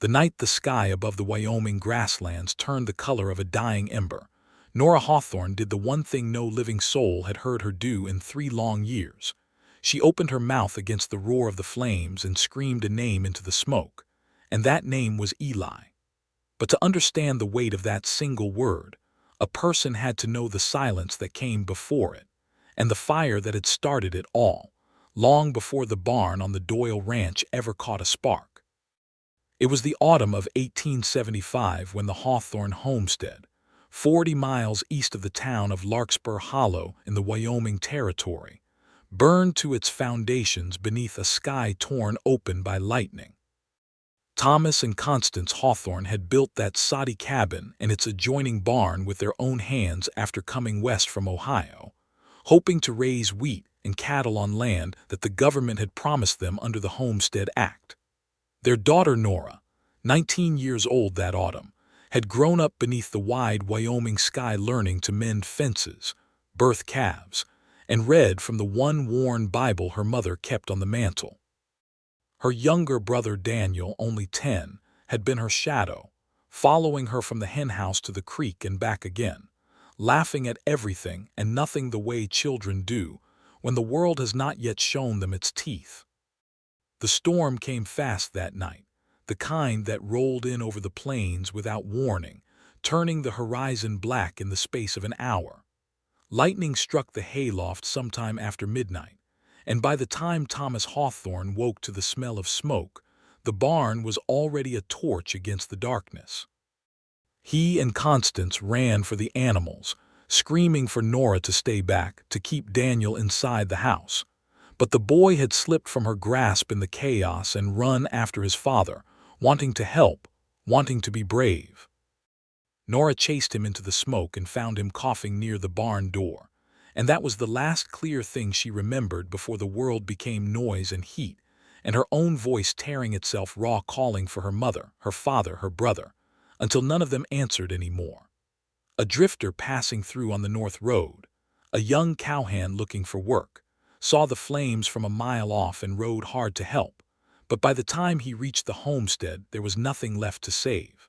The night the sky above the Wyoming grasslands turned the color of a dying ember, Nora Hawthorne did the one thing no living soul had heard her do in 3 long years. She opened her mouth against the roar of the flames and screamed a name into the smoke, and that name was Eli. But to understand the weight of that single word, a person had to know the silence that came before it, and the fire that had started it all, long before the barn on the Doyle ranch ever caught a spark. It was the autumn of 1875 when the Hawthorne homestead, 40 miles east of the town of Larkspur Hollow in the Wyoming Territory, burned to its foundations beneath a sky torn open by lightning. Thomas and Constance Hawthorne had built that soddy cabin and its adjoining barn with their own hands after coming west from Ohio, hoping to raise wheat and cattle on land that the government had promised them under the Homestead Act. Their daughter Nora, 19 years old that autumn, had grown up beneath the wide Wyoming sky learning to mend fences, birth calves, and read from the one worn Bible her mother kept on the mantel. Her younger brother Daniel, only 10, had been her shadow, following her from the henhouse to the creek and back again, laughing at everything and nothing the way children do when the world has not yet shown them its teeth. The storm came fast that night, the kind that rolled in over the plains without warning, turning the horizon black in the space of an hour. Lightning struck the hayloft sometime after midnight, and by the time Thomas Hawthorne woke to the smell of smoke, the barn was already a torch against the darkness. He and Constance ran for the animals, screaming for Nora to stay back, to keep Daniel inside the house. But the boy had slipped from her grasp in the chaos and run after his father, wanting to help, wanting to be brave. Nora chased him into the smoke and found him coughing near the barn door, and that was the last clear thing she remembered before the world became noise and heat, and her own voice tearing itself raw calling for her mother, her father, her brother, until none of them answered anymore. A drifter passing through on the north road, a young cowhand looking for work, saw the flames from a mile off and rode hard to help, but by the time he reached the homestead there was nothing left to save.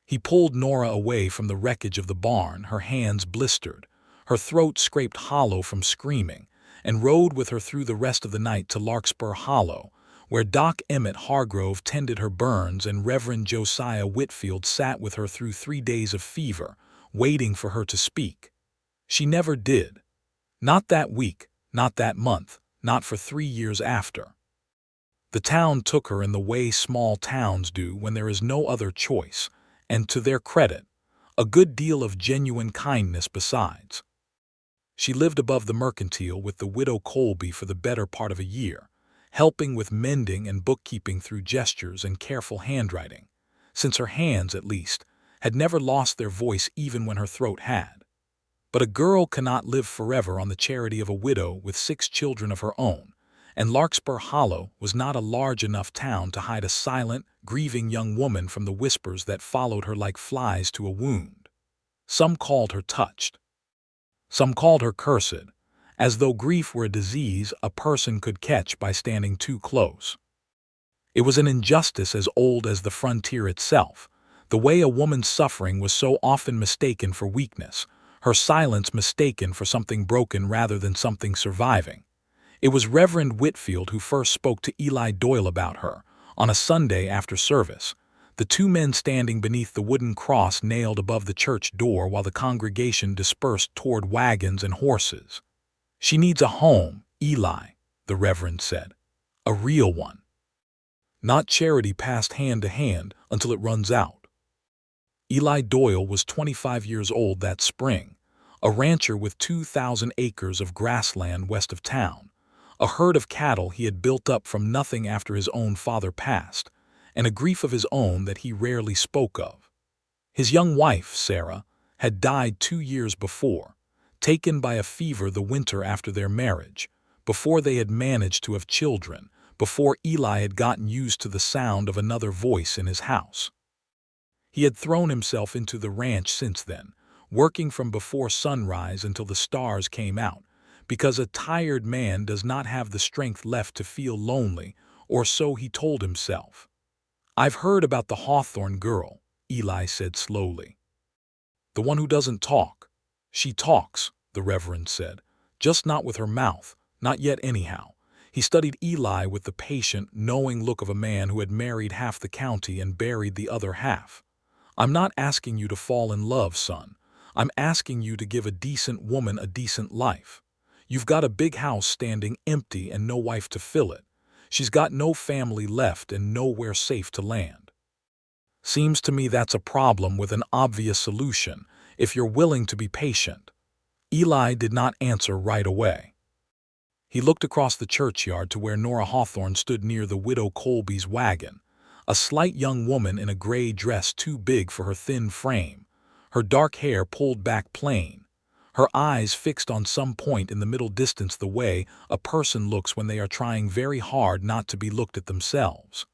He pulled Nora away from the wreckage of the barn, her hands blistered, her throat scraped hollow from screaming, and rode with her through the rest of the night to Larkspur Hollow, where Doc Emmett Hargrove tended her burns and Reverend Josiah Whitfield sat with her through 3 days of fever, waiting for her to speak. She never did. Not that week, not that month, not for 3 years after. The town took her in the way small towns do when there is no other choice, and to their credit, a good deal of genuine kindness besides. She lived above the mercantile with the widow Colby for the better part of a year, helping with mending and bookkeeping through gestures and careful handwriting, since her hands, at least, had never lost their voice even when her throat had. But a girl cannot live forever on the charity of a widow with 6 children of her own, and Larkspur Hollow was not a large enough town to hide a silent, grieving young woman from the whispers that followed her like flies to a wound. Some called her touched. Some called her cursed, as though grief were a disease a person could catch by standing too close. It was an injustice as old as the frontier itself, the way a woman's suffering was so often mistaken for weakness, her silence mistaken for something broken rather than something surviving. It was Reverend Whitfield who first spoke to Eli Doyle about her, on a Sunday after service, the 2 men standing beneath the wooden cross nailed above the church door while the congregation dispersed toward wagons and horses. "She needs a home, Eli," the Reverend said. "A real one. Not charity passed hand to hand until it runs out." Eli Doyle was 25 years old that spring, a rancher with 2,000 acres of grassland west of town, a herd of cattle he had built up from nothing after his own father passed, and a grief of his own that he rarely spoke of. His young wife, Sarah, had died 2 years before, taken by a fever the winter after their marriage, before they had managed to have children, before Eli had gotten used to the sound of another voice in his house. He had thrown himself into the ranch since then, working from before sunrise until the stars came out, because a tired man does not have the strength left to feel lonely, or so he told himself. "I've heard about the Hawthorne girl," Eli said slowly. "The one who doesn't talk." "She talks," the Reverend said, "just not with her mouth, not yet anyhow." He studied Eli with the patient, knowing look of a man who had married half the county and buried the other half. "I'm not asking you to fall in love, son. I'm asking you to give a decent woman a decent life. You've got a big house standing empty and no wife to fill it. She's got no family left and nowhere safe to land. Seems to me that's a problem with an obvious solution, if you're willing to be patient." Eli did not answer right away. He looked across the churchyard to where Nora Hawthorne stood near the widow Colby's wagon, a slight young woman in a gray dress too big for her thin frame, her dark hair pulled back plain, her eyes fixed on some point in the middle distance the way a person looks when they are trying very hard not to be looked at themselves.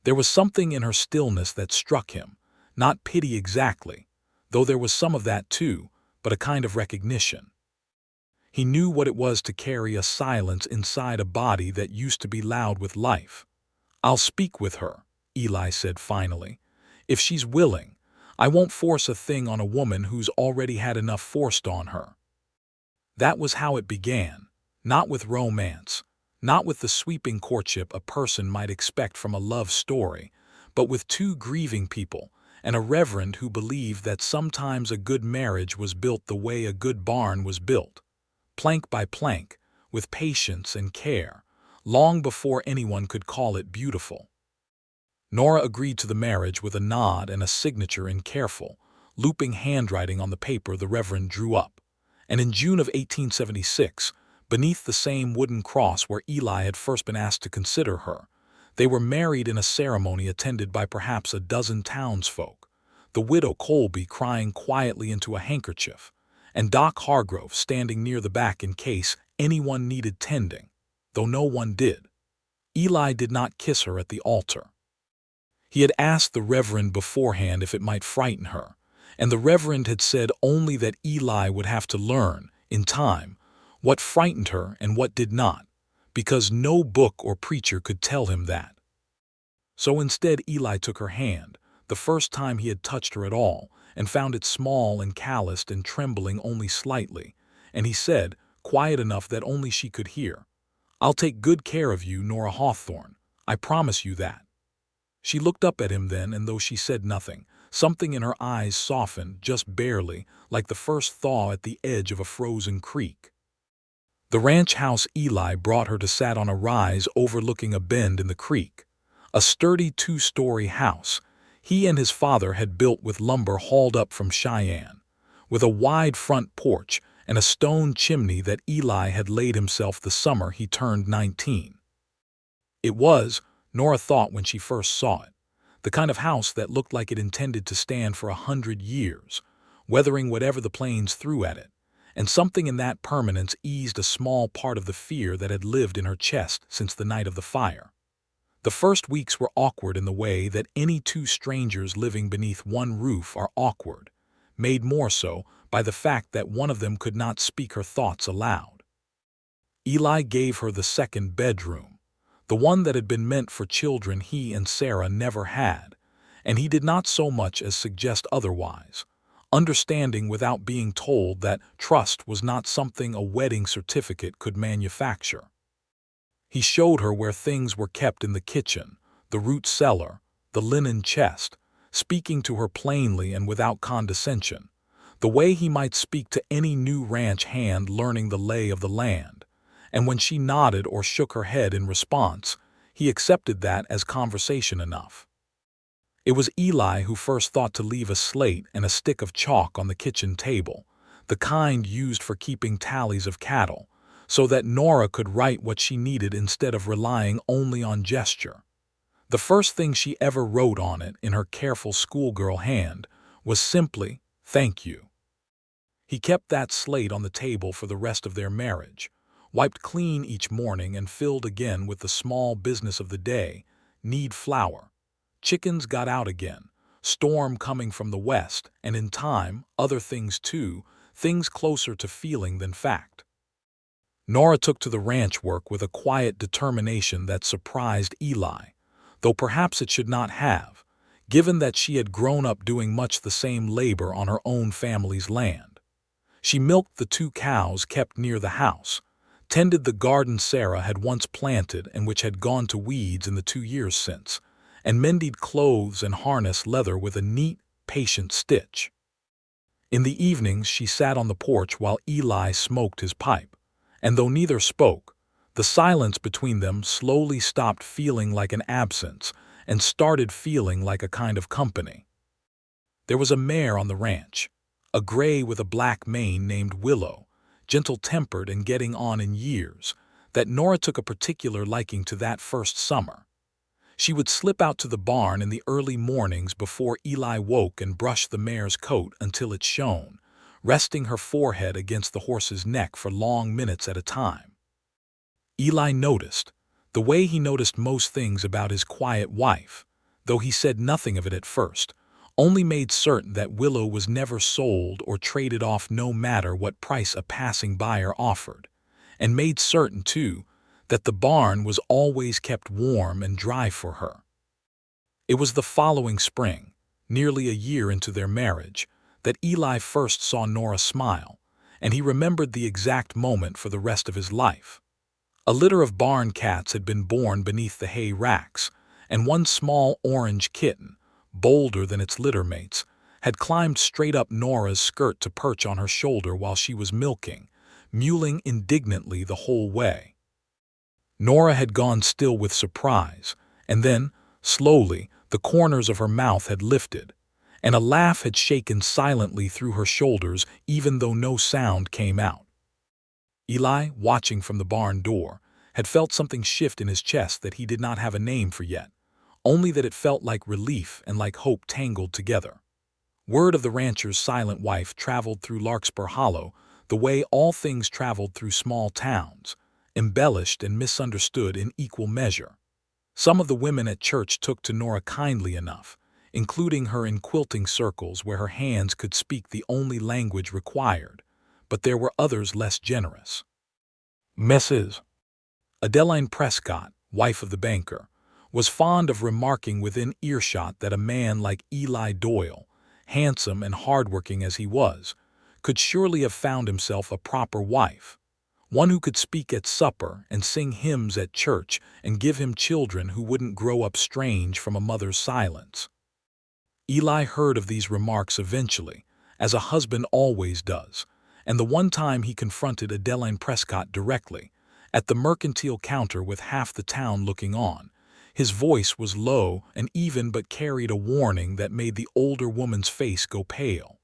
There was something in her stillness that struck him, not pity exactly, though there was some of that too, but a kind of recognition. He knew what it was to carry a silence inside a body that used to be loud with life. "I'll speak with her," Eli said finally. "If she's willing. I won't force a thing on a woman who's already had enough forced on her." That was how it began, not with romance, not with the sweeping courtship a person might expect from a love story, but with two grieving people and a reverend who believed that sometimes a good marriage was built the way a good barn was built, plank by plank, with patience and care, long before anyone could call it beautiful. Nora agreed to the marriage with a nod and a signature in careful, looping handwriting on the paper the Reverend drew up. And in June of 1876, beneath the same wooden cross where Eli had first been asked to consider her, they were married in a ceremony attended by perhaps a dozen townsfolk, the widow Colby crying quietly into a handkerchief, and Doc Hargrove standing near the back in case anyone needed tending, though no one did. Eli did not kiss her at the altar. He had asked the Reverend beforehand if it might frighten her, and the Reverend had said only that Eli would have to learn, in time, what frightened her and what did not, because no book or preacher could tell him that. So instead Eli took her hand, the first time he had touched her at all, and found it small and calloused and trembling only slightly, and he said, quiet enough that only she could hear, "I'll take good care of you, Nora Hawthorne. I promise you that." She looked up at him then, and though she said nothing, something in her eyes softened, just barely, like the first thaw at the edge of a frozen creek. The ranch house Eli brought her to sat on a rise overlooking a bend in the creek, a sturdy two-story house he and his father had built with lumber hauled up from Cheyenne, with a wide front porch and a stone chimney that Eli had laid himself the summer he turned 19. It was, Nora thought when she first saw it, the kind of house that looked like it intended to stand for 100 years, weathering whatever the plains threw at it, and something in that permanence eased a small part of the fear that had lived in her chest since the night of the fire. The first weeks were awkward in the way that any two strangers living beneath one roof are awkward, made more so by the fact that one of them could not speak her thoughts aloud. Eli gave her the second bedroom, the one that had been meant for children he and Sarah never had, and he did not so much as suggest otherwise, understanding without being told that trust was not something a wedding certificate could manufacture. He showed her where things were kept in the kitchen, the root cellar, the linen chest, speaking to her plainly and without condescension, the way he might speak to any new ranch hand learning the lay of the land, and when she nodded or shook her head in response, he accepted that as conversation enough. It was Eli who first thought to leave a slate and a stick of chalk on the kitchen table, the kind used for keeping tallies of cattle, so that Nora could write what she needed instead of relying only on gesture. The first thing she ever wrote on it in her careful schoolgirl hand was simply, "Thank you." He kept that slate on the table for the rest of their marriage, wiped clean each morning and filled again with the small business of the day, need flour. Chickens got out again, storm coming from the west, and in time, other things too, things closer to feeling than fact. Nora took to the ranch work with a quiet determination that surprised Eli, though perhaps it should not have, given that she had grown up doing much the same labor on her own family's land. She milked the 2 cows kept near the house, tended the garden Sarah had once planted and which had gone to weeds in the 2 years since, and mended clothes and harnessed leather with a neat, patient stitch. In the evenings she sat on the porch while Eli smoked his pipe, and though neither spoke, the silence between them slowly stopped feeling like an absence and started feeling like a kind of company. There was a mare on the ranch, a gray with a black mane named Willow, gentle-tempered and getting on in years, that Nora took a particular liking to that first summer. She would slip out to the barn in the early mornings before Eli woke and brush the mare's coat until it shone, resting her forehead against the horse's neck for long minutes at a time. Eli noticed, the way he noticed most things about his quiet wife, though he said nothing of it at first, only made certain that Willow was never sold or traded off no matter what price a passing buyer offered, and made certain, too, that the barn was always kept warm and dry for her. It was the following spring, nearly a year into their marriage, that Eli first saw Nora smile, and he remembered the exact moment for the rest of his life. A litter of barn cats had been born beneath the hay racks, and one small orange kitten, bolder than its litter mates, had climbed straight up Nora's skirt to perch on her shoulder while she was milking, mewling indignantly the whole way. Nora had gone still with surprise, and then, slowly, the corners of her mouth had lifted, and a laugh had shaken silently through her shoulders even though no sound came out. Eli, watching from the barn door, had felt something shift in his chest that he did not have a name for yet, only that it felt like relief and like hope tangled together. Word of the rancher's silent wife traveled through Larkspur Hollow the way all things traveled through small towns, embellished and misunderstood in equal measure. Some of the women at church took to Nora kindly enough, including her in quilting circles where her hands could speak the only language required, but there were others less generous. Mrs. Adeline Prescott, wife of the banker, was fond of remarking within earshot that a man like Eli Doyle, handsome and hardworking as he was, could surely have found himself a proper wife, one who could speak at supper and sing hymns at church and give him children who wouldn't grow up strange from a mother's silence. Eli heard of these remarks eventually, as a husband always does, and the one time he confronted Adeline Prescott directly, at the mercantile counter with half the town looking on, his voice was low and even but carried a warning that made the older woman's face go pale.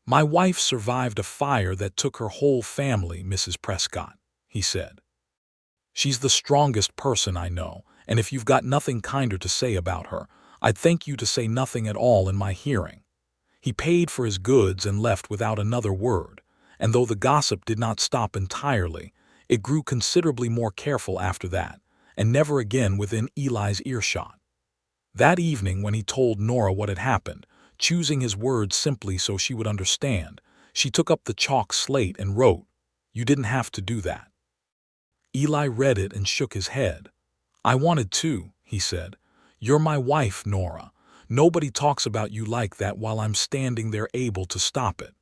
"My wife survived a fire that took her whole family, Mrs. Prescott," he said. "She's the strongest person I know, and if you've got nothing kinder to say about her, I'd thank you to say nothing at all in my hearing." He paid for his goods and left without another word, and though the gossip did not stop entirely, it grew considerably more careful after that, and never again within Eli's earshot. That evening when he told Nora what had happened, choosing his words simply so she would understand, she took up the chalk slate and wrote, "You didn't have to do that." Eli read it and shook his head. "I wanted to," he said. "You're my wife, Nora. Nobody talks about you like that while I'm standing there able to stop it."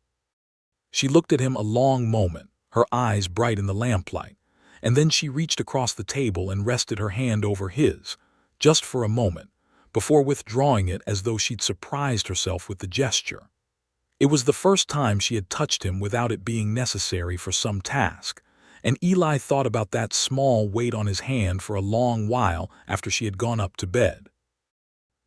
She looked at him a long moment, her eyes bright in the lamplight, and then she reached across the table and rested her hand over his, just for a moment, before withdrawing it as though she'd surprised herself with the gesture. It was the first time she had touched him without it being necessary for some task, and Eli thought about that small weight on his hand for a long while after she had gone up to bed.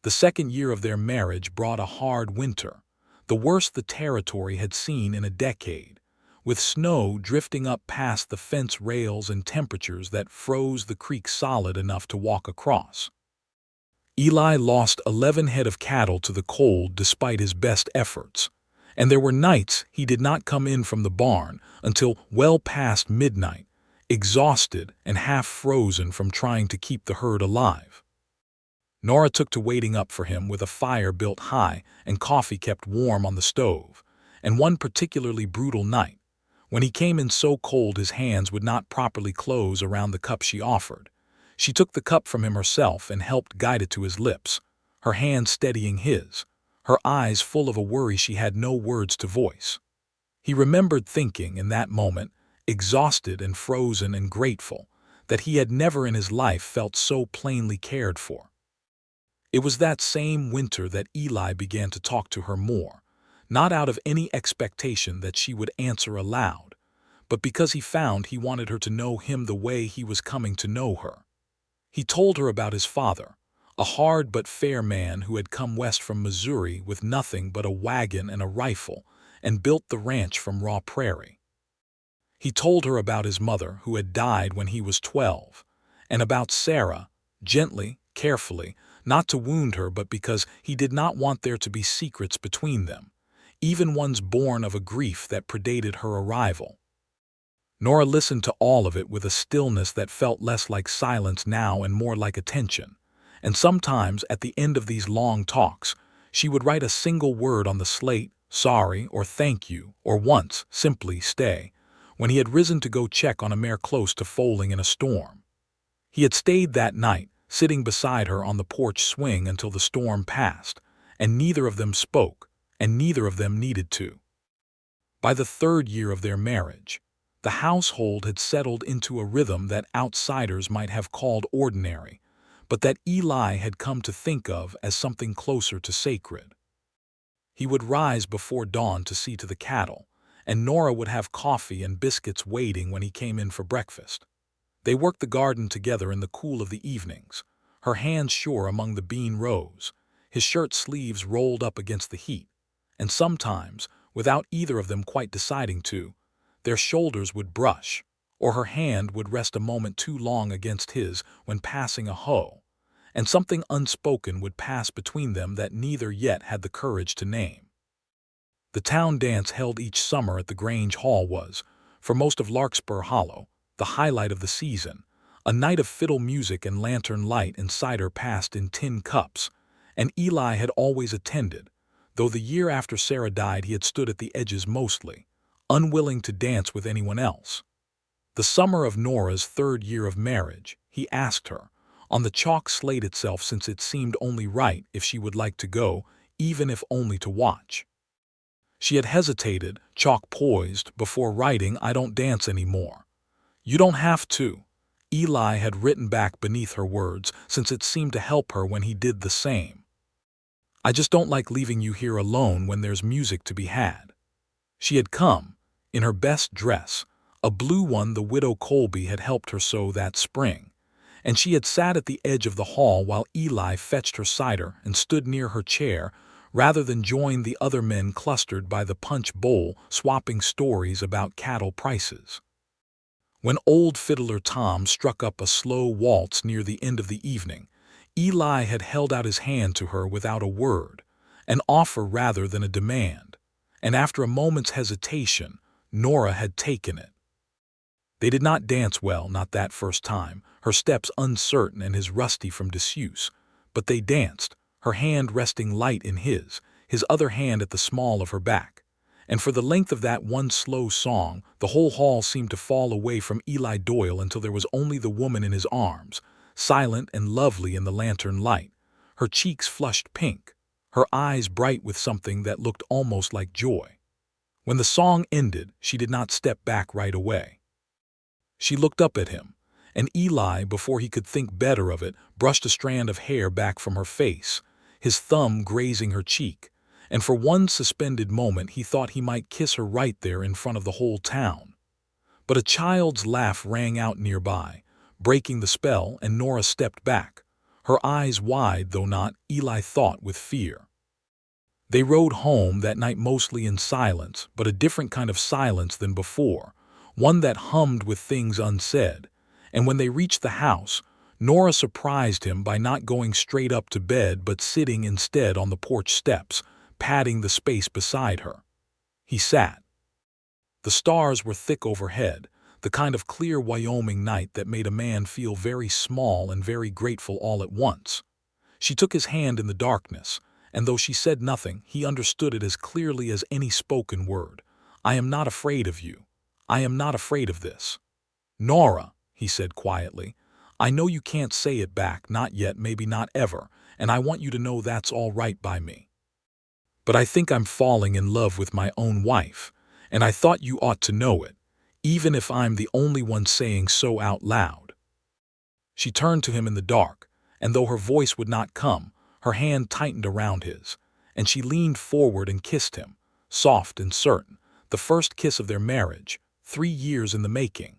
The second year of their marriage brought a hard winter, the worst the territory had seen in a decade, with snow drifting up past the fence rails and temperatures that froze the creek solid enough to walk across. Eli lost 11 head of cattle to the cold despite his best efforts, and there were nights he did not come in from the barn until well past midnight, exhausted and half frozen from trying to keep the herd alive. Nora took to waiting up for him with a fire built high and coffee kept warm on the stove, and one particularly brutal night, when he came in so cold his hands would not properly close around the cup she offered, She took the cup from him herself and helped guide it to his lips, her hand steadying his, her eyes full of a worry she had no words to voice. He remembered thinking in that moment, exhausted and frozen and grateful, that he had never in his life felt so plainly cared for. It was that same winter that Eli began to talk to her more, not out of any expectation that she would answer aloud, but because he found he wanted her to know him the way he was coming to know her. He told her about his father, a hard but fair man who had come west from Missouri with nothing but a wagon and a rifle and built the ranch from raw prairie. He told her about his mother who had died when he was 12, and about Sarah, gently, carefully, not to wound her but because he did not want there to be secrets between them, even ones born of a grief that predated her arrival. Nora listened to all of it with a stillness that felt less like silence now and more like attention, and sometimes at the end of these long talks, she would write a single word on the slate, sorry or thank you, or once, simply stay, when he had risen to go check on a mare close to foaling in a storm. He had stayed that night, sitting beside her on the porch swing until the storm passed, and neither of them spoke, and neither of them needed to. By the 3rd year of their marriage, the household had settled into a rhythm that outsiders might have called ordinary, but that Eli had come to think of as something closer to sacred. He would rise before dawn to see to the cattle, and Nora would have coffee and biscuits waiting when he came in for breakfast. They worked the garden together in the cool of the evenings, her hands sure among the bean rows, his shirt sleeves rolled up against the heat, and sometimes, without either of them quite deciding to, their shoulders would brush, or her hand would rest a moment too long against his when passing a hoe, and something unspoken would pass between them that neither yet had the courage to name. The town dance held each summer at the Grange Hall was, for most of Larkspur Hollow, the highlight of the season, a night of fiddle music and lantern light and cider passed in tin cups, and Eli had always attended, though the year after Sarah died he had stood at the edges mostly, unwilling to dance with anyone else. The summer of Nora's 3rd year of marriage, he asked her, on the chalk slate itself since it seemed only right if she would like to go, even if only to watch. She had hesitated, chalk poised, before writing, "I don't dance anymore." "You don't have to," Eli had written back beneath her words, since it seemed to help her when he did the same. "I just don't like leaving you here alone when there's music to be had." She had come, in her best dress, a blue one the widow Colby had helped her sew that spring, and she had sat at the edge of the hall while Eli fetched her cider and stood near her chair, rather than join the other men clustered by the punch bowl swapping stories about cattle prices. When old fiddler Tom struck up a slow waltz near the end of the evening, Eli had held out his hand to her without a word, an offer rather than a demand, and after a moment's hesitation, Nora had taken it. They did not dance well, not that first time, her steps uncertain and his rusty from disuse, but they danced, her hand resting light in his other hand at the small of her back. And for the length of that one slow song, the whole hall seemed to fall away from Eli Doyle until there was only the woman in his arms, silent and lovely in the lantern light, her cheeks flushed pink, her eyes bright with something that looked almost like joy. When the song ended, she did not step back right away. She looked up at him, and Eli, before he could think better of it, brushed a strand of hair back from her face, his thumb grazing her cheek, and for one suspended moment he thought he might kiss her right there in front of the whole town. But a child's laugh rang out nearby, breaking the spell, and Nora stepped back, her eyes wide though not, Eli thought, with fear. They rode home that night mostly in silence, but a different kind of silence than before, one that hummed with things unsaid, and when they reached the house, Nora surprised him by not going straight up to bed but sitting instead on the porch steps, patting the space beside her. He sat. The stars were thick overhead, the kind of clear Wyoming night that made a man feel very small and very grateful all at once. She took his hand in the darkness, and though she said nothing, he understood it as clearly as any spoken word. "I am not afraid of you. I am not afraid of this." "Nora," he said quietly, I know you can't say it back, not yet, maybe not ever, and I want you to know that's all right by me. But I think I'm falling in love with my own wife, and I thought you ought to know it, even if I'm the only one saying so out loud." She turned to him in the dark, and though her voice would not come, her hand tightened around his, and she leaned forward and kissed him, soft and certain, the first kiss of their marriage, 3 years in the making.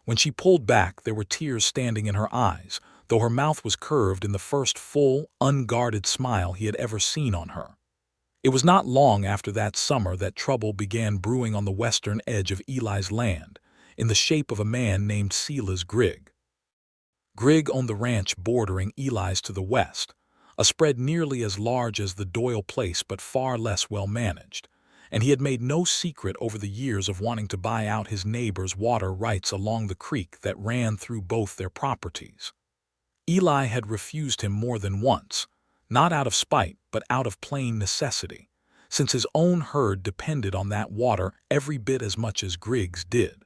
When she pulled back, there were tears standing in her eyes, though her mouth was curved in the first full, unguarded smile he had ever seen on her. It was not long after that summer that trouble began brewing on the western edge of Eli's land, in the shape of a man named Silas Grigg. Grigg owned the ranch bordering Eli's to the west, a spread nearly as large as the Doyle place but far less well managed, and he had made no secret over the years of wanting to buy out his neighbor's water rights along the creek that ran through both their properties. Eli had refused him more than once, not out of spite but out of plain necessity, since his own herd depended on that water every bit as much as Grigg's did.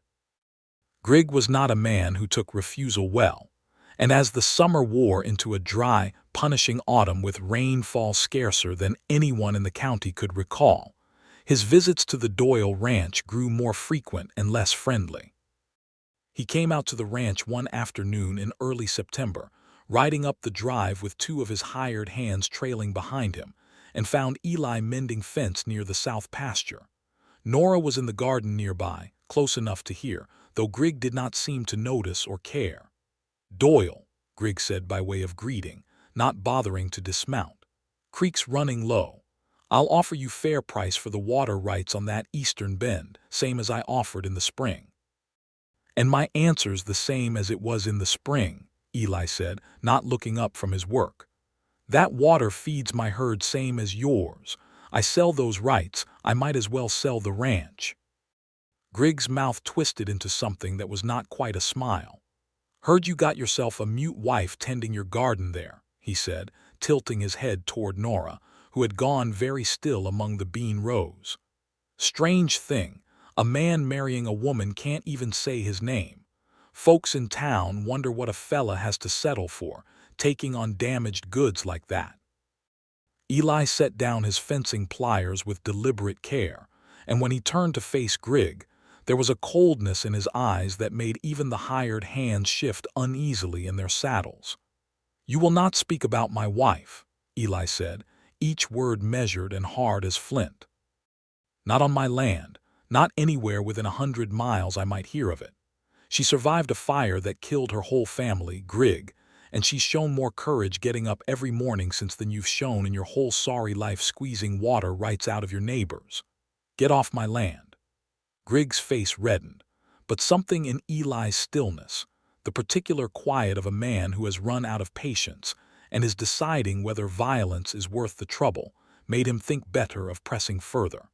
Grigg was not a man who took refusal well, and as the summer wore into a dry, punishing autumn with rainfall scarcer than anyone in the county could recall, his visits to the Doyle ranch grew more frequent and less friendly. He came out to the ranch one afternoon in early September, riding up the drive with 2 of his hired hands trailing behind him, and found Eli mending fence near the south pasture. Nora was in the garden nearby, close enough to hear, though Grigg did not seem to notice or care. "Doyle," Grigg said by way of greeting, not bothering to dismount. "Creek's running low. I'll offer you fair price for the water rights on that eastern bend, same as I offered in the spring." "And my answer's the same as it was in the spring," Eli said, not looking up from his work. "That water feeds my herd same as yours. I sell those rights, I might as well sell the ranch." Grigg's mouth twisted into something that was not quite a smile. "Heard you got yourself a mute wife tending your garden there," he said, tilting his head toward Nora, who had gone very still among the bean rows. "Strange thing, a man marrying a woman can't even say his name. Folks in town wonder what a fella has to settle for, taking on damaged goods like that." Eli set down his fencing pliers with deliberate care, and when he turned to face Grigg, there was a coldness in his eyes that made even the hired hands shift uneasily in their saddles. "You will not speak about my wife," Eli said, each word measured and hard as flint. "Not on my land, not anywhere within 100 miles I might hear of it. She survived a fire that killed her whole family, Grigg, and she's shown more courage getting up every morning since than you've shown in your whole sorry life squeezing water rights out of your neighbors. Get off my land." Grigg's face reddened, but something in Eli's stillness, the particular quiet of a man who has run out of patience and is deciding whether violence is worth the trouble, made him think better of pressing further.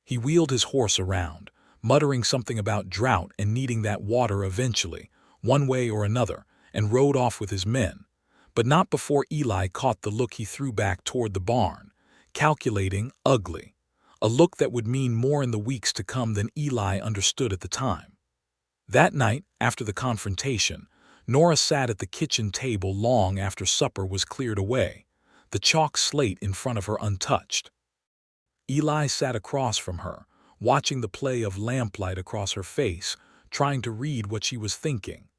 He wheeled his horse around, muttering something about drought and needing that water eventually, one way or another, and rode off with his men, but not before Eli caught the look he threw back toward the barn, calculating, ugly, a look that would mean more in the weeks to come than Eli understood at the time. That night, after the confrontation, Nora sat at the kitchen table long after supper was cleared away, the chalk slate in front of her untouched. Eli sat across from her, watching the play of lamplight across her face, trying to read what she was thinking.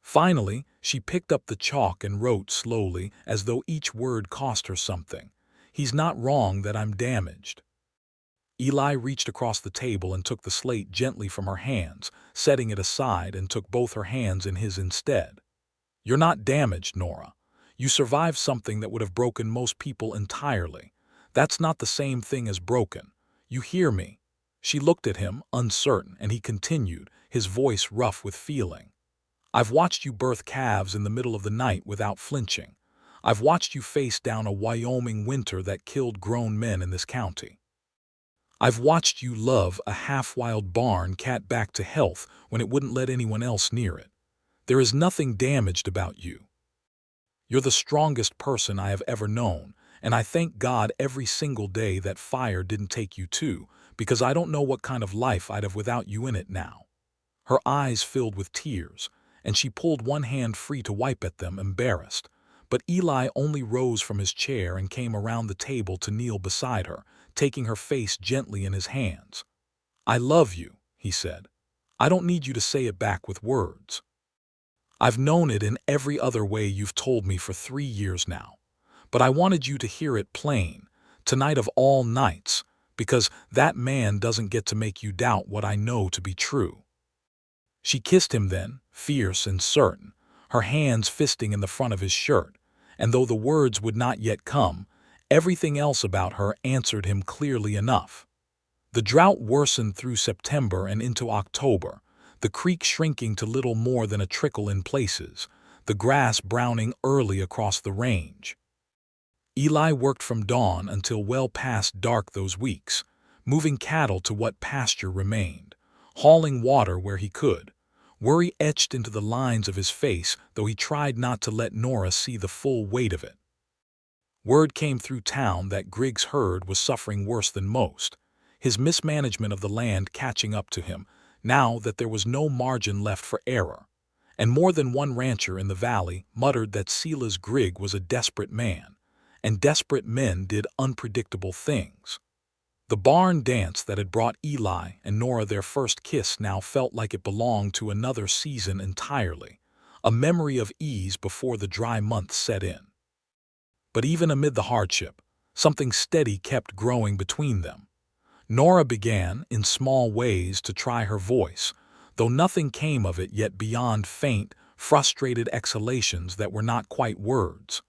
Finally, she picked up the chalk and wrote slowly, as though each word cost her something, "He's not wrong that I'm damaged." Eli reached across the table and took the slate gently from her hands, setting it aside, and took both her hands in his instead. "You're not damaged, Nora. You survived something that would have broken most people entirely. That's not the same thing as broken. You hear me?" She looked at him, uncertain, and he continued, his voice rough with feeling. "I've watched you birth calves in the middle of the night without flinching. I've watched you face down a Wyoming winter that killed grown men in this county. I've watched you love a half-wild barn cat back to health when it wouldn't let anyone else near it. There is nothing damaged about you. You're the strongest person I have ever known, and I thank God every single day that fire didn't take you too, because I don't know what kind of life I'd have without you in it now." Her eyes filled with tears, and she pulled one hand free to wipe at them, embarrassed. But Eli only rose from his chair and came around the table to kneel beside her, taking her face gently in his hands. "I love you," he said. "I don't need you to say it back with words. I've known it in every other way you've told me for 3 years now. But I wanted you to hear it plain, tonight of all nights, because that man doesn't get to make you doubt what I know to be true." She kissed him then, fierce and certain, her hands fisting in the front of his shirt, and though the words would not yet come, everything else about her answered him clearly enough. The drought worsened through September and into October, the creek shrinking to little more than a trickle in places, the grass browning early across the range. Eli worked from dawn until well past dark those weeks, moving cattle to what pasture remained, hauling water where he could, worry etched into the lines of his face, though he tried not to let Nora see the full weight of it. Word came through town that Griggs' herd was suffering worse than most, his mismanagement of the land catching up to him, now that there was no margin left for error, and more than one rancher in the valley muttered that Sila's Grigg was a desperate man, and desperate men did unpredictable things. The barn dance that had brought Eli and Nora their first kiss now felt like it belonged to another season entirely, a memory of ease before the dry months set in. But even amid the hardship, something steady kept growing between them. Nora began, in small ways, to try her voice, though nothing came of it yet beyond faint, frustrated exhalations that were not quite words.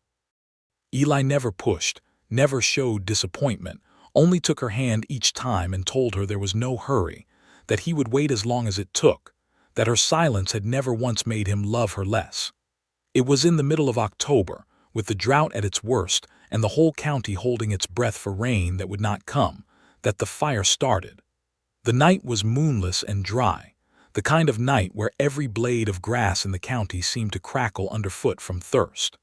Eli never pushed, never showed disappointment, only took her hand each time and told her there was no hurry, that he would wait as long as it took, that her silence had never once made him love her less. It was in the middle of October, with the drought at its worst and the whole county holding its breath for rain that would not come, that the fire started. The night was moonless and dry, the kind of night where every blade of grass in the county seemed to crackle underfoot from thirst.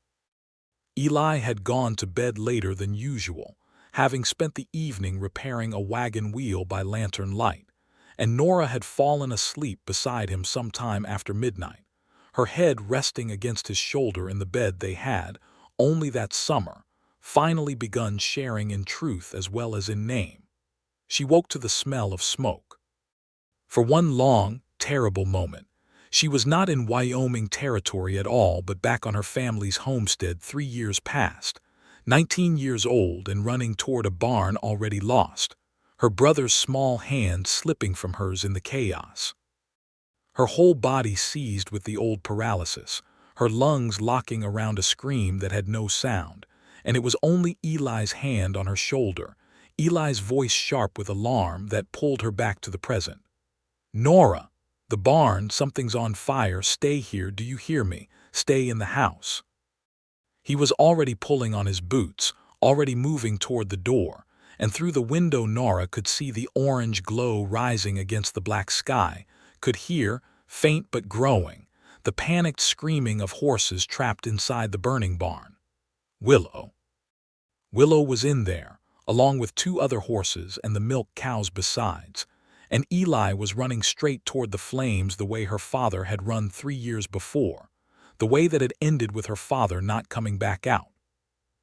Eli had gone to bed later than usual, having spent the evening repairing a wagon wheel by lantern light, and Nora had fallen asleep beside him some time after midnight, her head resting against his shoulder in the bed they had, only that summer, finally begun sharing in truth as well as in name. She woke to the smell of smoke. For one long, terrible moment, she was not in Wyoming Territory at all but back on her family's homestead 3 years past, 19 years old and running toward a barn already lost, her brother's small hand slipping from hers in the chaos. Her whole body seized with the old paralysis, her lungs locking around a scream that had no sound, and it was only Eli's hand on her shoulder, Eli's voice sharp with alarm, that pulled her back to the present. "Nora! The barn, something's on fire, stay here, do you hear me? Stay in the house." He was already pulling on his boots, already moving toward the door, and through the window Nora could see the orange glow rising against the black sky, could hear, faint but growing, the panicked screaming of horses trapped inside the burning barn. Willow was in there, along with 2 other horses and the milk cows besides, and Eli was running straight toward the flames the way her father had run 3 years before, the way that had ended with her father not coming back out.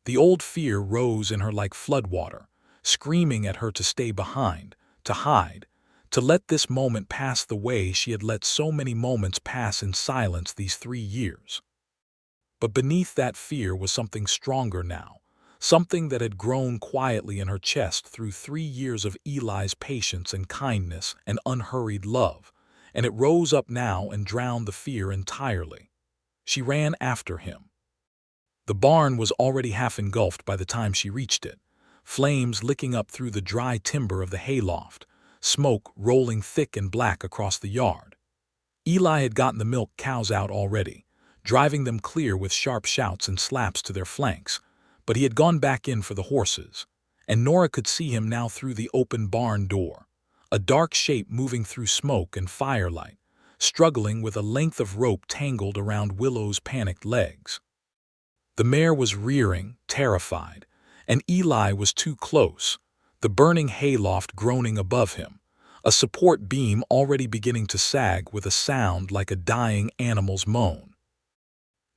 The old fear rose in her like floodwater, screaming at her to stay behind, to hide, to let this moment pass the way she had let so many moments pass in silence these 3 years. But beneath that fear was something stronger now, something that had grown quietly in her chest through 3 years of Eli's patience and kindness and unhurried love, and it rose up now and drowned the fear entirely. She ran after him. The barn was already half engulfed by the time she reached it, flames licking up through the dry timber of the hayloft, smoke rolling thick and black across the yard. Eli had gotten the milk cows out already, driving them clear with sharp shouts and slaps to their flanks, but he had gone back in for the horses, and Nora could see him now through the open barn door, a dark shape moving through smoke and firelight, struggling with a length of rope tangled around Willow's panicked legs. The mare was rearing, terrified, and Eli was too close, the burning hayloft groaning above him, a support beam already beginning to sag with a sound like a dying animal's moan.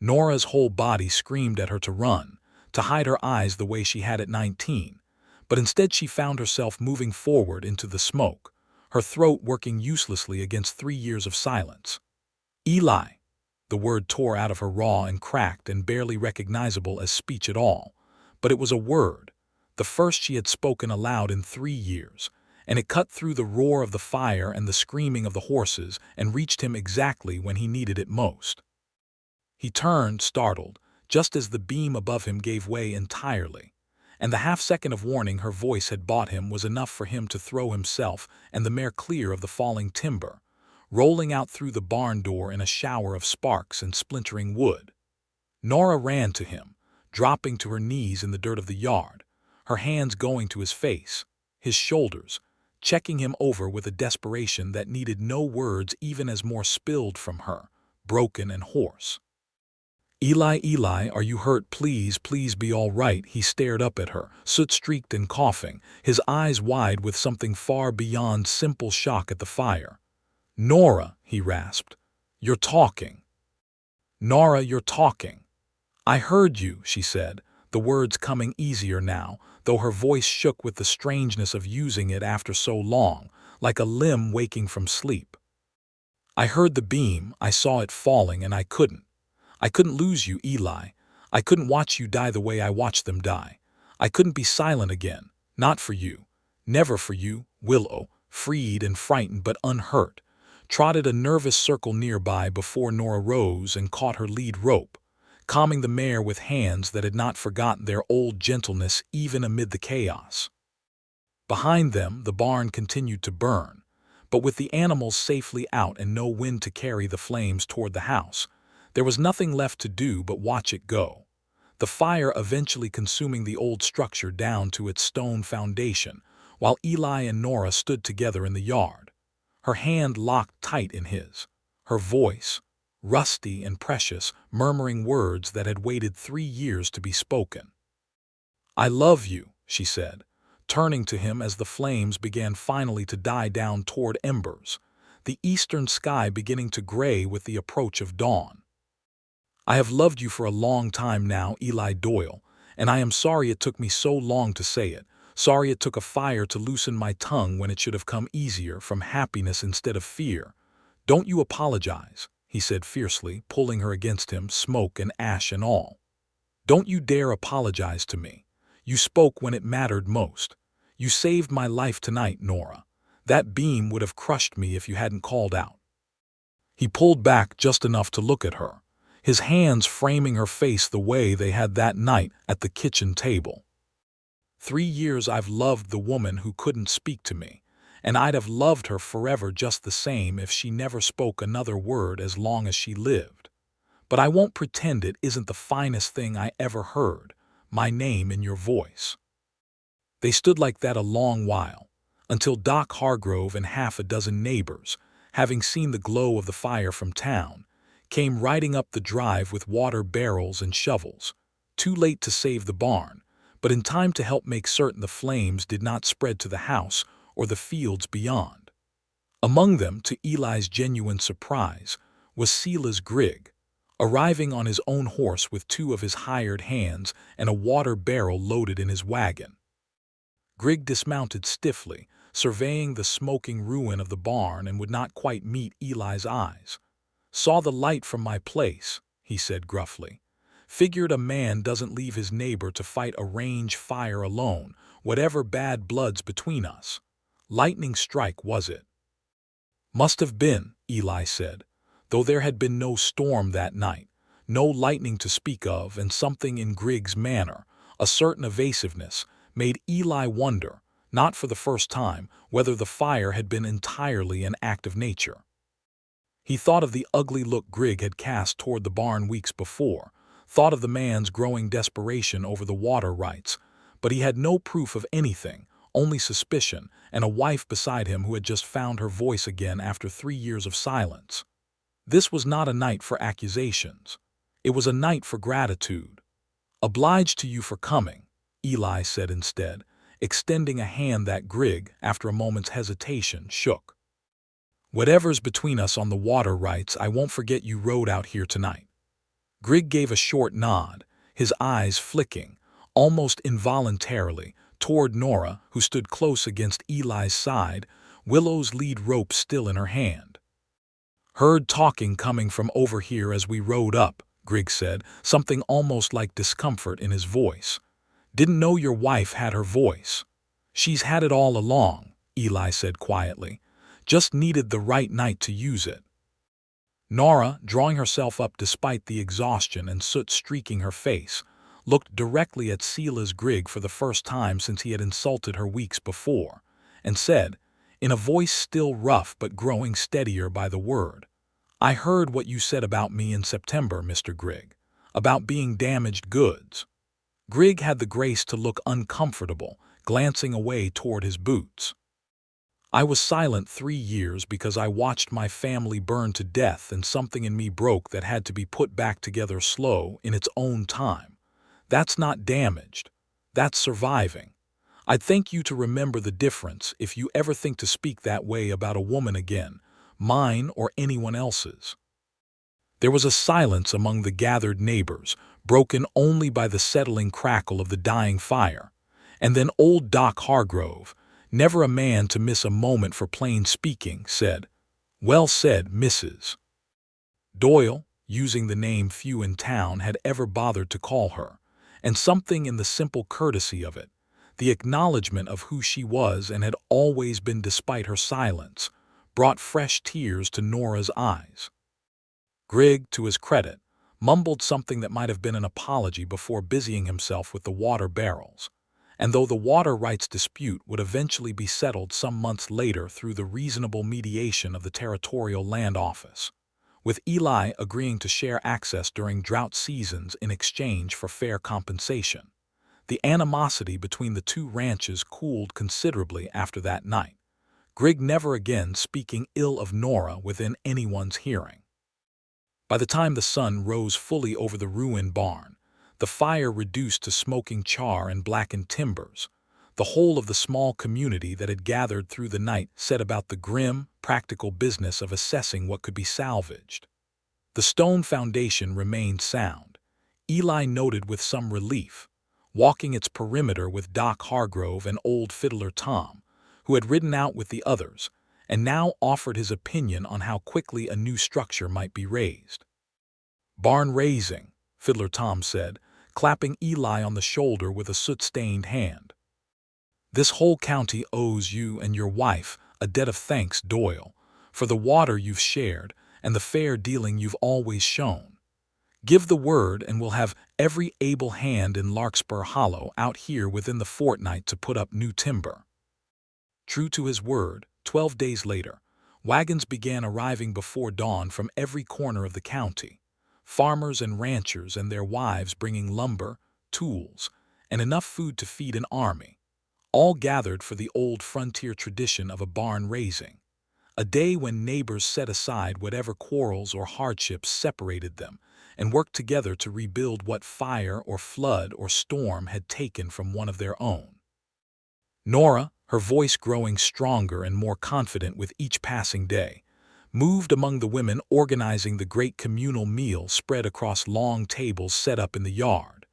Nora's whole body screamed at her to run, to hide her eyes the way she had at 19, but instead she found herself moving forward into the smoke, her throat working uselessly against 3 years of silence. Eli. The word tore out of her raw and cracked and barely recognizable as speech at all, but it was a word, the first she had spoken aloud in 3 years, and it cut through the roar of the fire and the screaming of the horses and reached him exactly when he needed it most. He turned, startled, just as the beam above him gave way entirely, and the half-second of warning her voice had bought him was enough for him to throw himself and the mare clear of the falling timber, rolling out through the barn door in a shower of sparks and splintering wood. Nora ran to him, dropping to her knees in the dirt of the yard, her hands going to his face, his shoulders, checking him over with a desperation that needed no words even as more spilled from her, broken and hoarse. "Eli, Eli, are you hurt? Please, please be all right." He stared up at her, soot-streaked and coughing, his eyes wide with something far beyond simple shock at the fire. "Nora," he rasped, "you're talking. Nora, you're talking." "I heard you," she said, the words coming easier now, though her voice shook with the strangeness of using it after so long, like a limb waking from sleep. "I heard the beam, I saw it falling, and I couldn't lose you, Eli. I couldn't watch you die the way I watched them die. I couldn't be silent again, not for you, never for you." Willow, freed and frightened but unhurt, trotted a nervous circle nearby before Nora rose and caught her lead rope, calming the mare with hands that had not forgotten their old gentleness even amid the chaos. Behind them, the barn continued to burn, but with the animals safely out and no wind to carry the flames toward the house, there was nothing left to do but watch it go, the fire eventually consuming the old structure down to its stone foundation, while Eli and Nora stood together in the yard, her hand locked tight in his, her voice, rusty and precious, murmuring words that had waited 3 years to be spoken. "I love you," she said, turning to him as the flames began finally to die down toward embers, the eastern sky beginning to gray with the approach of dawn. "I have loved you for a long time now, Eli Doyle, and I am sorry it took me so long to say it, sorry it took a fire to loosen my tongue when it should have come easier from happiness instead of fear. Don't you apologize," he said fiercely, pulling her against him, smoke and ash and all. "Don't you dare apologize to me. You spoke when it mattered most. You saved my life tonight, Nora. That beam would have crushed me if you hadn't called out." He pulled back just enough to look at her, his hands framing her face the way they had that night at the kitchen table. 3 years I've loved the woman who couldn't speak to me, and I'd have loved her forever just the same if she never spoke another word as long as she lived. But I won't pretend it isn't the finest thing I ever heard, my name in your voice." They stood like that a long while, until Doc Hargrove and half a dozen neighbors, having seen the glow of the fire from town, came riding up the drive with water barrels and shovels, too late to save the barn, but in time to help make certain the flames did not spread to the house or the fields beyond. Among them, to Eli's genuine surprise, was Silas Grigg, arriving on his own horse with 2 of his hired hands and a water barrel loaded in his wagon. Grigg dismounted stiffly, surveying the smoking ruin of the barn, and would not quite meet Eli's eyes. "Saw the light from my place," he said gruffly. "Figured a man doesn't leave his neighbor to fight a range fire alone, whatever bad blood's between us. Lightning strike, was it?" "Must have been," Eli said, though there had been no storm that night, no lightning to speak of, and something in Grigg's manner, a certain evasiveness, made Eli wonder, not for the first time, whether the fire had been entirely an act of nature. He thought of the ugly look Grigg had cast toward the barn weeks before, thought of the man's growing desperation over the water rights, but he had no proof of anything, only suspicion, and a wife beside him who had just found her voice again after 3 years of silence. This was not a night for accusations. It was a night for gratitude. "Obliged to you for coming," Eli said instead, extending a hand that Grigg, after a moment's hesitation, shook. "Whatever's between us on the water rights, I won't forget you rowed out here tonight." Grigg gave a short nod, his eyes flicking, almost involuntarily, toward Nora, who stood close against Eli's side, Willow's lead rope still in her hand. "Heard talking coming from over here as we rowed up," Grigg said, something almost like discomfort in his voice. "Didn't know your wife had her voice." "She's had it all along," Eli said quietly. "Just needed the right night to use it." Nora, drawing herself up despite the exhaustion and soot streaking her face, looked directly at Silas Grigg for the first time since he had insulted her weeks before, and said, in a voice still rough but growing steadier by the word, "I heard what you said about me in September, Mr. Grigg, about being damaged goods." Grigg had the grace to look uncomfortable, glancing away toward his boots. "I was silent 3 years because I watched my family burn to death and something in me broke that had to be put back together slow in its own time. That's not damaged. That's surviving. I'd thank you to remember the difference if you ever think to speak that way about a woman again, mine or anyone else's." There was a silence among the gathered neighbors, broken only by the settling crackle of the dying fire, and then old Doc Hargrove, never a man to miss a moment for plain speaking, said, "Well said, Mrs. Doyle," using the name few in town had ever bothered to call her, and something in the simple courtesy of it, the acknowledgement of who she was and had always been despite her silence, brought fresh tears to Nora's eyes. Grigg, to his credit, mumbled something that might have been an apology before busying himself with the water barrels, and though the water rights dispute would eventually be settled some months later through the reasonable mediation of the Territorial Land Office, with Eli agreeing to share access during drought seasons in exchange for fair compensation, the animosity between the two ranches cooled considerably after that night, Grigg never again speaking ill of Nora within anyone's hearing. By the time the sun rose fully over the ruined barn, the fire reduced to smoking char and blackened timbers, the whole of the small community that had gathered through the night set about the grim, practical business of assessing what could be salvaged. The stone foundation remained sound, Eli noted with some relief, walking its perimeter with Doc Hargrove and old fiddler Tom, who had ridden out with the others, and now offered his opinion on how quickly a new structure might be raised. "Barn raising," Fiddler Tom said, clapping Eli on the shoulder with a soot-stained hand. "This whole county owes you and your wife a debt of thanks, Doyle, for the water you've shared and the fair dealing you've always shown. Give the word and we'll have every able hand in Larkspur Hollow out here within the fortnight to put up new timber." True to his word, 12 days later, wagons began arriving before dawn from every corner of the county, farmers and ranchers and their wives bringing lumber, tools, and enough food to feed an army, all gathered for the old frontier tradition of a barn raising, a day when neighbors set aside whatever quarrels or hardships separated them and worked together to rebuild what fire or flood or storm had taken from one of their own. Nora, her voice growing stronger and more confident with each passing day, moved among the women organizing the great communal meal spread across long tables set up in the yard,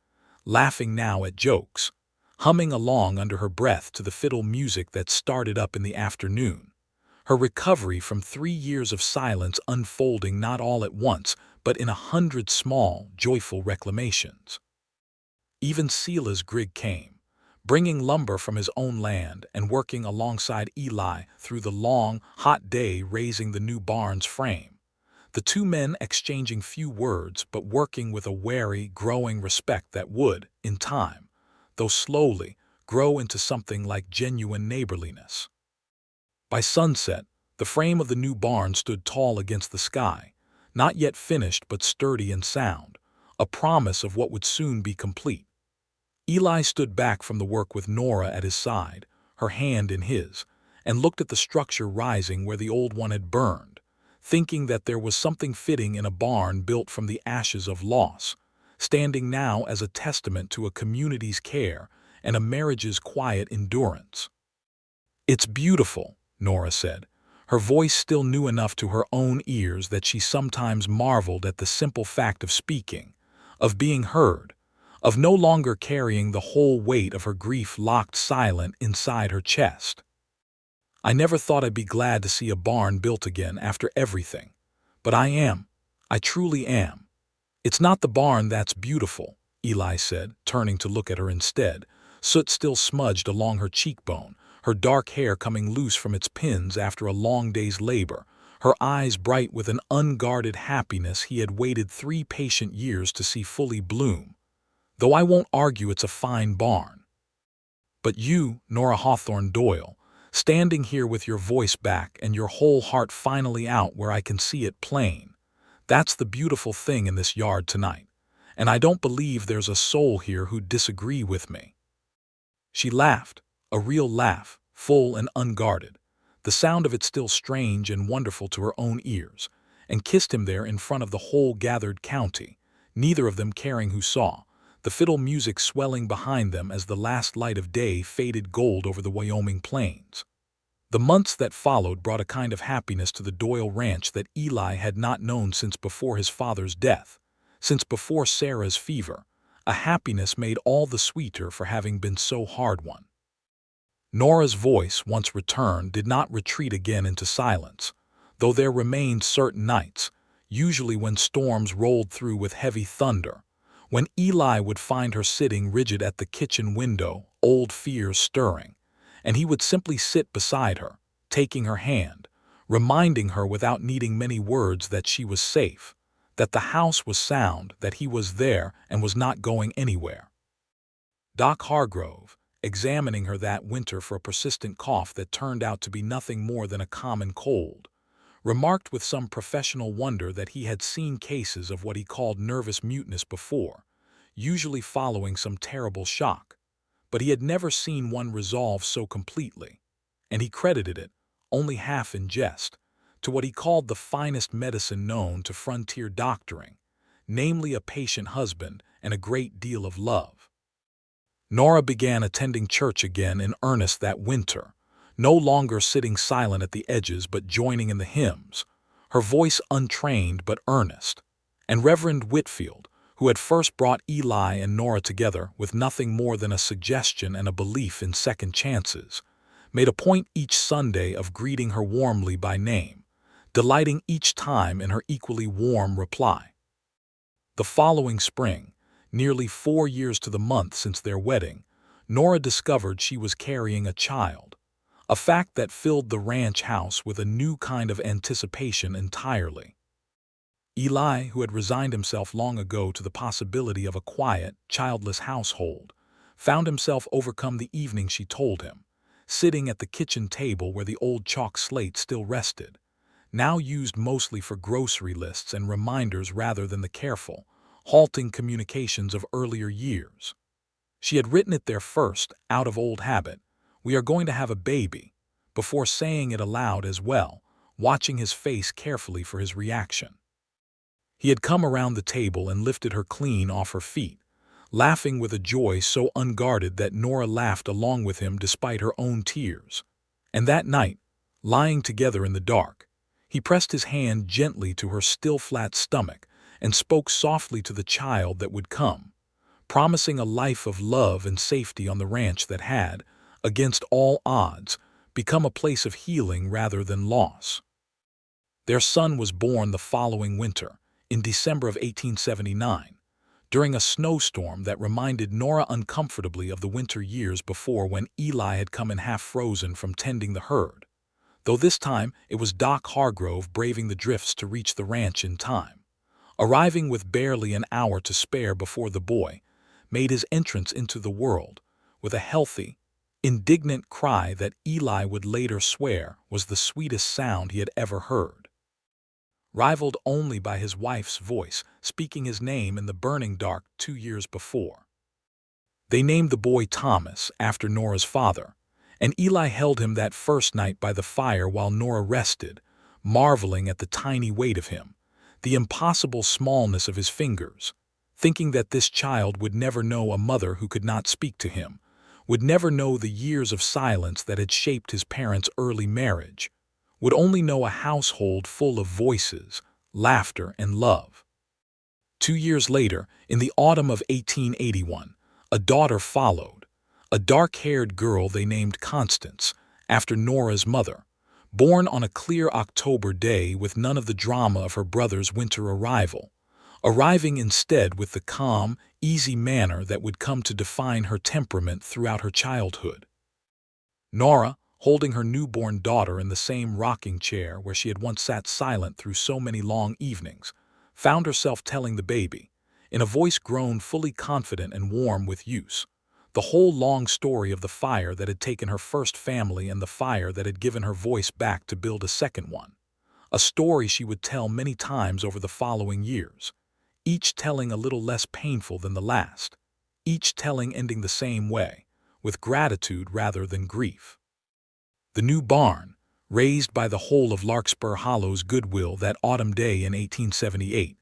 laughing now at jokes, humming along under her breath to the fiddle music that started up in the afternoon, her recovery from 3 years of silence unfolding not all at once, but in 100 small, joyful reclamations. Even Silas Grigg came, bringing lumber from his own land and working alongside Eli through the long, hot day raising the new barn's frame, the two men exchanging few words but working with a wary, growing respect that would, in time, though slowly, grow into something like genuine neighborliness. By sunset, the frame of the new barn stood tall against the sky, not yet finished but sturdy and sound, a promise of what would soon be complete. Eli stood back from the work with Nora at his side, her hand in his, and looked at the structure rising where the old one had burned, thinking that there was something fitting in a barn built from the ashes of loss, standing now as a testament to a community's care and a marriage's quiet endurance. "It's beautiful," Nora said, her voice still new enough to her own ears that she sometimes marveled at the simple fact of speaking, of being heard, of no longer carrying the whole weight of her grief locked silent inside her chest. "I never thought I'd be glad to see a barn built again after everything. But I am. I truly am." "It's not the barn that's beautiful," Eli said, turning to look at her instead, soot still smudged along her cheekbone, her dark hair coming loose from its pins after a long day's labor, her eyes bright with an unguarded happiness he had waited 3 patient years to see fully bloom. "Though I won't argue it's a fine barn. But you, Nora Hawthorne Doyle, standing here with your voice back and your whole heart finally out where I can see it plain, that's the beautiful thing in this yard tonight, and I don't believe there's a soul here who'd disagree with me." She laughed, a real laugh, full and unguarded, the sound of it still strange and wonderful to her own ears, and kissed him there in front of the whole gathered county, neither of them caring who saw, the fiddle music swelling behind them as the last light of day faded gold over the Wyoming plains. The months that followed brought a kind of happiness to the Doyle ranch that Eli had not known since before his father's death, since before Sarah's fever, a happiness made all the sweeter for having been so hard-won. Nora's voice, once returned, did not retreat again into silence, though there remained certain nights, usually when storms rolled through with heavy thunder, when Eli would find her sitting rigid at the kitchen window, old fears stirring, and he would simply sit beside her, taking her hand, reminding her without needing many words that she was safe, that the house was sound, that he was there and was not going anywhere. Doc Hargrove, examining her that winter for a persistent cough that turned out to be nothing more than a common cold, remarked with some professional wonder that he had seen cases of what he called nervous muteness before, usually following some terrible shock, but he had never seen one resolve so completely, and he credited it, only half in jest, to what he called the finest medicine known to frontier doctoring, namely a patient husband and a great deal of love. Nora began attending church again in earnest that winter, no longer sitting silent at the edges but joining in the hymns, her voice untrained but earnest, and Reverend Whitfield, who had first brought Eli and Nora together with nothing more than a suggestion and a belief in second chances, made a point each Sunday of greeting her warmly by name, delighting each time in her equally warm reply. The following spring, nearly 4 years to the month since their wedding, Nora discovered she was carrying a child, a fact that filled the ranch house with a new kind of anticipation entirely. Eli, who had resigned himself long ago to the possibility of a quiet, childless household, found himself overcome the evening she told him, sitting at the kitchen table where the old chalk slate still rested, now used mostly for grocery lists and reminders rather than the careful, halting communications of earlier years. She had written it there first, out of old habit, "We are going to have a baby," before saying it aloud as well, watching his face carefully for his reaction. He had come around the table and lifted her clean off her feet, laughing with a joy so unguarded that Nora laughed along with him despite her own tears. And that night, lying together in the dark, he pressed his hand gently to her still flat stomach and spoke softly to the child that would come, promising a life of love and safety on the ranch that had, against all odds, become a place of healing rather than loss. Their son was born the following winter, in December of 1879, during a snowstorm that reminded Nora uncomfortably of the winter years before when Eli had come in half-frozen from tending the herd, though this time it was Doc Hargrove braving the drifts to reach the ranch in time, arriving with barely an hour to spare before the boy made his entrance into the world with a healthy, indignant cry that Eli would later swear was the sweetest sound he had ever heard, rivaled only by his wife's voice speaking his name in the burning dark 2 years before. They named the boy Thomas after Nora's father, and Eli held him that first night by the fire while Nora rested, marveling at the tiny weight of him, the impossible smallness of his fingers, thinking that this child would never know a mother who could not speak to him, would never know the years of silence that had shaped his parents' early marriage, would only know a household full of voices, laughter, and love. 2 years later, in the autumn of 1881, a daughter followed, a dark-haired girl they named Constance, after Nora's mother, born on a clear October day with none of the drama of her brother's winter arrival, arriving instead with the calm, easy manner that would come to define her temperament throughout her childhood. Nora, holding her newborn daughter in the same rocking chair where she had once sat silent through so many long evenings, found herself telling the baby, in a voice grown fully confident and warm with use, the whole long story of the fire that had taken her first family and the fire that had given her voice back to build a second one. A story she would tell many times over the following years, each telling a little less painful than the last, each telling ending the same way, with gratitude rather than grief. The new barn, raised by the whole of Larkspur Hollow's goodwill that autumn day in 1878,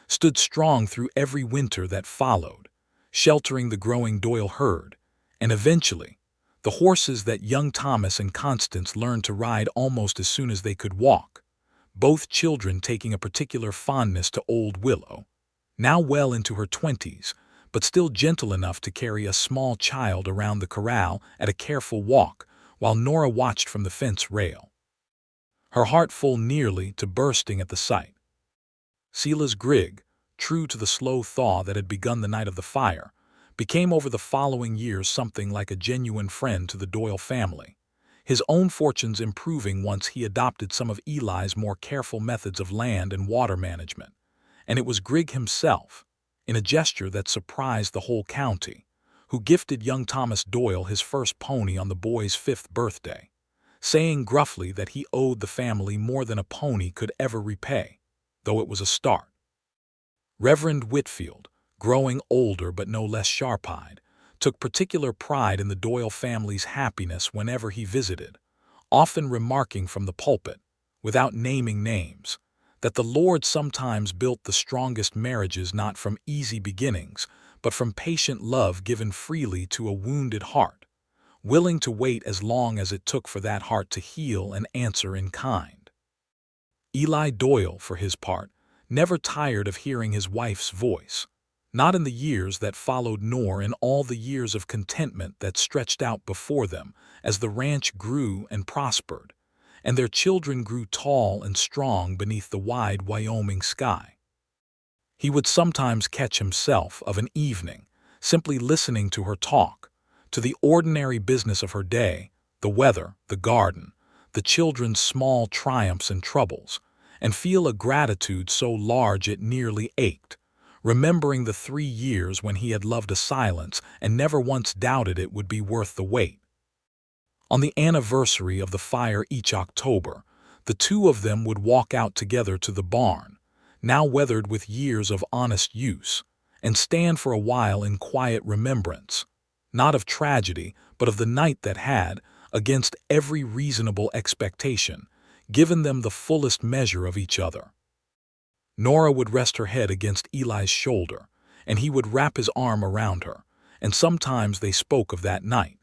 stood strong through every winter that followed, sheltering the growing Doyle herd, and eventually, the horses that young Thomas and Constance learned to ride almost as soon as they could walk, both children taking a particular fondness to Old Willow, now well into her 20s, but still gentle enough to carry a small child around the corral at a careful walk while Nora watched from the fence rail, her heart full nearly to bursting at the sight. Silas Grigg, true to the slow thaw that had begun the night of the fire, became over the following years something like a genuine friend to the Doyle family, his own fortunes improving once he adopted some of Eli's more careful methods of land and water management. And it was Grigg himself, in a gesture that surprised the whole county, who gifted young Thomas Doyle his first pony on the boy's 5th birthday, saying gruffly that he owed the family more than a pony could ever repay, though it was a start. Reverend Whitfield, growing older but no less sharp-eyed, took particular pride in the Doyle family's happiness whenever he visited, often remarking from the pulpit, without naming names, that the Lord sometimes built the strongest marriages not from easy beginnings, but from patient love given freely to a wounded heart, willing to wait as long as it took for that heart to heal and answer in kind. Eli Doyle, for his part, never tired of hearing his wife's voice, not in the years that followed nor in all the years of contentment that stretched out before them as the ranch grew and prospered, and their children grew tall and strong beneath the wide Wyoming sky. He would sometimes catch himself of an evening, simply listening to her talk, to the ordinary business of her day, the weather, the garden, the children's small triumphs and troubles, and feel a gratitude so large it nearly ached, remembering the 3 years when he had loved a silence and never once doubted it would be worth the wait. On the anniversary of the fire each October, the two of them would walk out together to the barn, now weathered with years of honest use, and stand for a while in quiet remembrance, not of tragedy, but of the night that had, against every reasonable expectation, given them the fullest measure of each other. Nora would rest her head against Eli's shoulder, and he would wrap his arm around her, and sometimes they spoke of that night,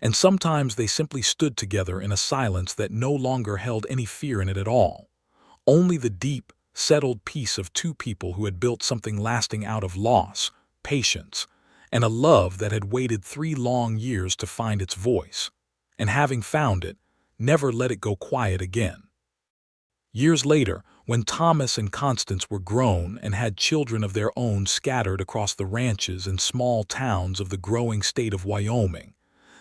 and sometimes they simply stood together in a silence that no longer held any fear in it at all, only the deep, settled peace of two people who had built something lasting out of loss, patience, and a love that had waited 3 long years to find its voice, and having found it, never let it go quiet again. Years later, when Thomas and Constance were grown and had children of their own scattered across the ranches and small towns of the growing state of Wyoming,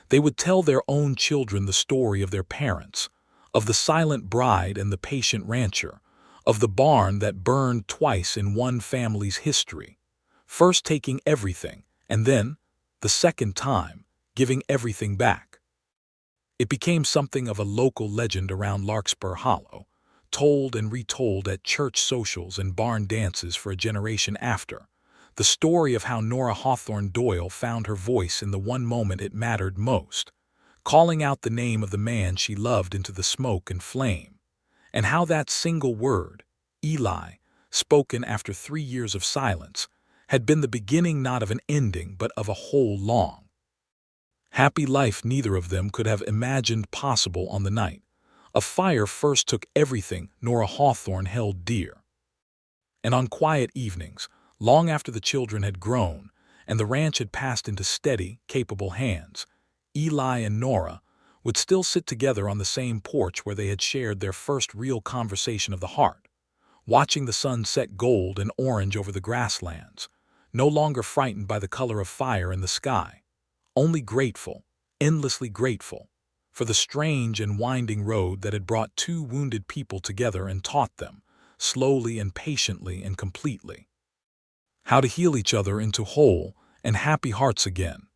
they would tell their own children the story of their parents, of the silent bride and the patient rancher, of the barn that burned twice in one family's history, first taking everything, and then, the second time, giving everything back. It became something of a local legend around Larkspur Hollow, told and retold at church socials and barn dances for a generation after, the story of how Nora Hawthorne Doyle found her voice in the one moment it mattered most, calling out the name of the man she loved into the smoke and flame, and how that single word, Eli, spoken after 3 years of silence, had been the beginning not of an ending but of a whole long. Happy life neither of them could have imagined possible on the night. A fire first took everything Nora Hawthorne held dear. And on quiet evenings, long after the children had grown and the ranch had passed into steady, capable hands, Eli and Nora would still sit together on the same porch where they had shared their first real conversation of the heart, watching the sun set gold and orange over the grasslands, no longer frightened by the color of fire in the sky, only grateful, endlessly grateful, for the strange and winding road that had brought two wounded people together and taught them, slowly and patiently and completely, how to heal each other into whole and happy hearts again.